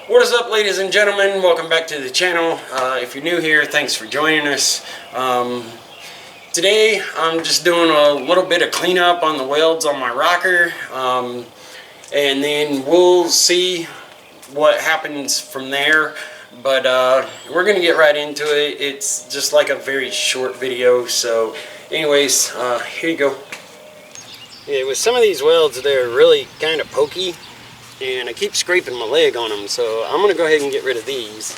What is up, ladies and gentlemen? Welcome back to the channel. If you're new here, thanks for joining us. Today I'm just doing a little bit of cleanup on the welds on my rocker, and then we'll see what happens from there. But we're gonna get right into it. It's just like a very short video, so anyways, here you go. Yeah, with some of these welds, they're really kind of pokey, and I keep scraping my leg on them, so I'm going to go ahead and get rid of these.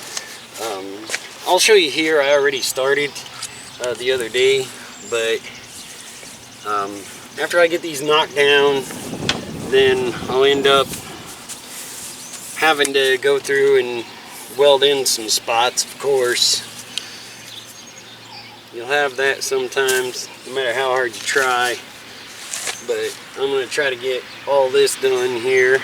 I'll show you here. I already started the other day, but after I get these knocked down, then I'll end up having to go through and weld in some spots, of course. You'll have that sometimes, no matter how hard you try, but I'm going to try to get all this done here.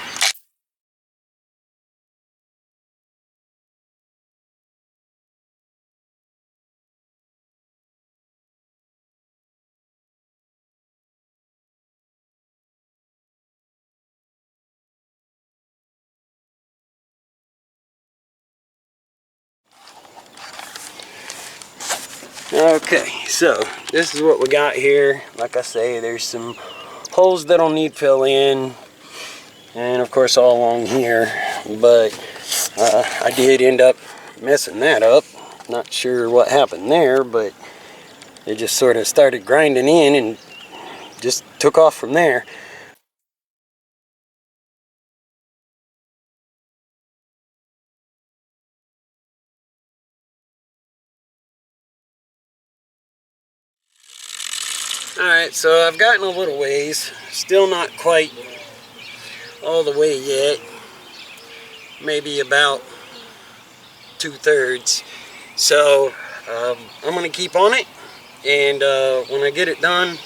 Okay, so this is what we got here. Like I say, there's some holes that'll need fill in, and of course all along here, but I did end up messing that up. Not sure what happened there, but it just sort of started grinding in and just took off from there. Alright, so I've gotten a little ways, still not quite all the way yet, maybe about 2/3. So I'm going to keep on it, and when I get it done,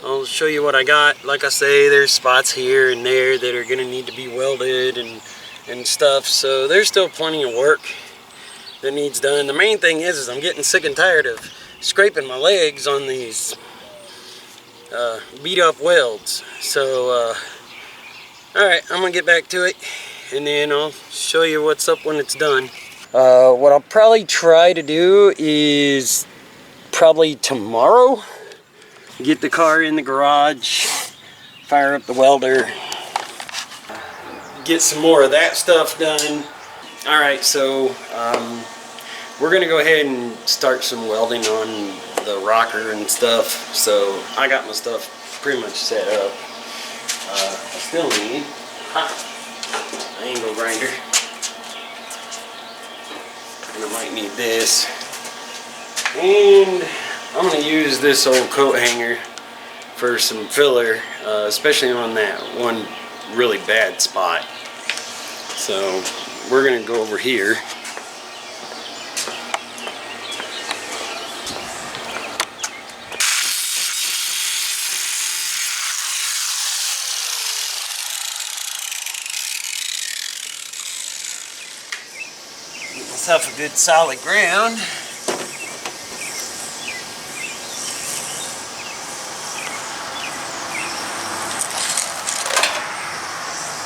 I'll show you what I got. Like I say, there's spots here and there that are going to need to be welded and stuff, so there's still plenty of work that needs done. The main thing is I'm getting sick and tired of scraping my legs on these beat up welds. So alright, I'm gonna get back to it, and then I'll show you what's up when it's done. What I'll probably try to do is probably tomorrow get the car in the garage, fire up the welder, get some more of that stuff done. Alright, so we're gonna go ahead and start some welding on the rocker and stuff. So I got my stuff pretty much set up. I still need an angle grinder, and I might need this, and I'm going to use this old coat hanger for some filler, especially on that one really bad spot. So we're going to go over here. Myself a good solid ground.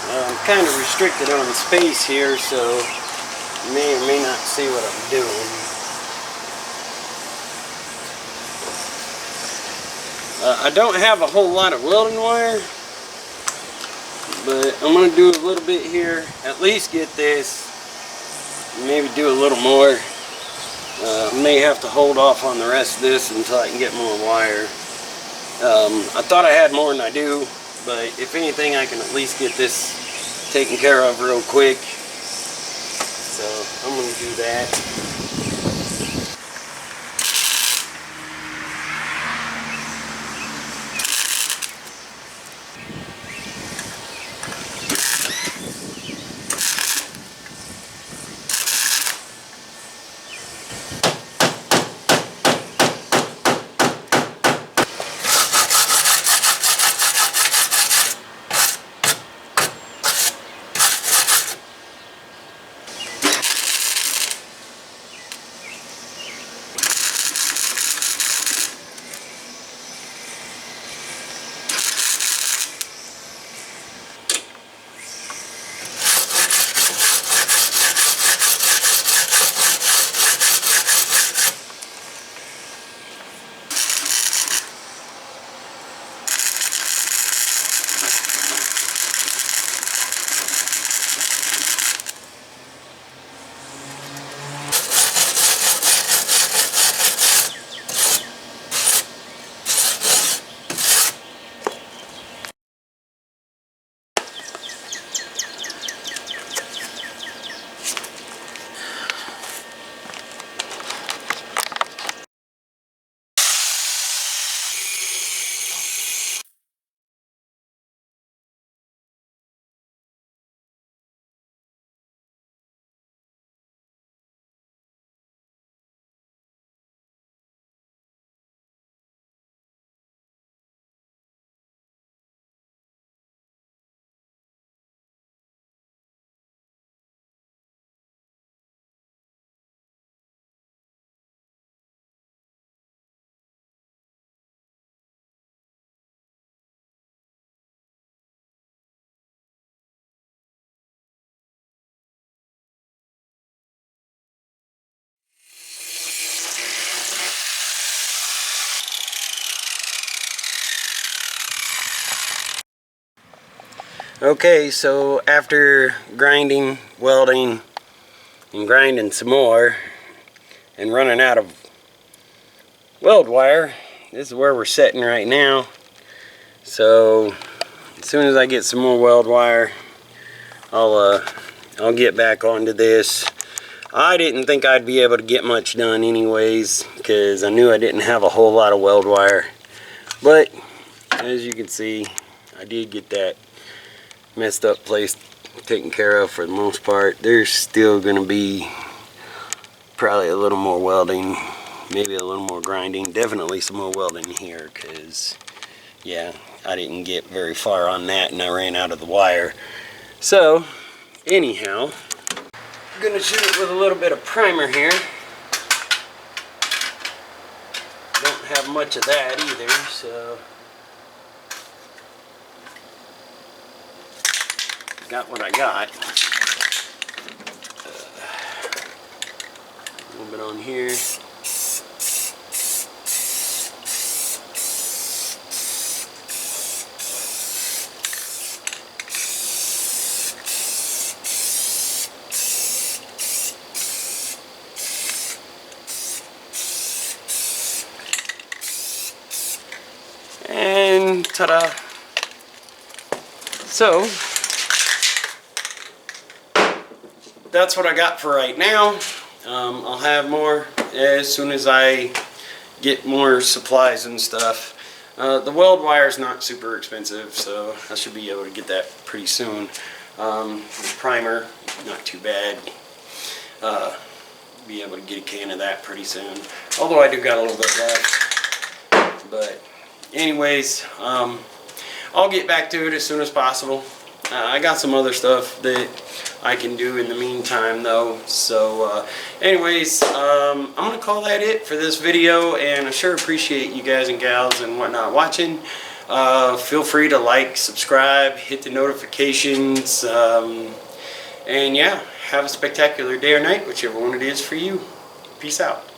I'm kind of restricted on space here, so you may or may not see what I'm doing. I don't have a whole lot of welding wire, but I'm going to do a little bit here, at least get this. Maybe do a little more. May have to hold off on the rest of this until I can get more wire. I thought I had more than I do, but if anything, I can at least get this taken care of real quick. So I'm going to do that. Okay, so after grinding, welding, and grinding some more, and running out of weld wire, this is where we're sitting right now. So as soon as I get some more weld wire, I'll get back onto this. I didn't think I'd be able to get much done anyways, because I knew I didn't have a whole lot of weld wire. But as you can see, I did get that messed up place taken care of for the most part. There's still going to be probably a little more welding, maybe a little more grinding, definitely some more welding here, because yeah, I didn't get very far on that and I ran out of the wire. So anyhow, I'm going to shoot it with a little bit of primer here. Don't have much of that either, so got what I got. A little bit on here. And ta-da! So that's what I got for right now. I'll have more as soon as I get more supplies and stuff. The weld wire is not super expensive, so I should be able to get that pretty soon. The primer, not too bad. Be able to get a can of that pretty soon. Although I do got a little bit left. But anyways, I'll get back to it as soon as possible. I got some other stuff that I can do in the meantime though. So anyways, I'm gonna call that it for this video, and I sure appreciate you guys and gals and whatnot watching. Feel free to like, subscribe, hit the notifications, and yeah, have a spectacular day or night, whichever one it is for you. Peace out.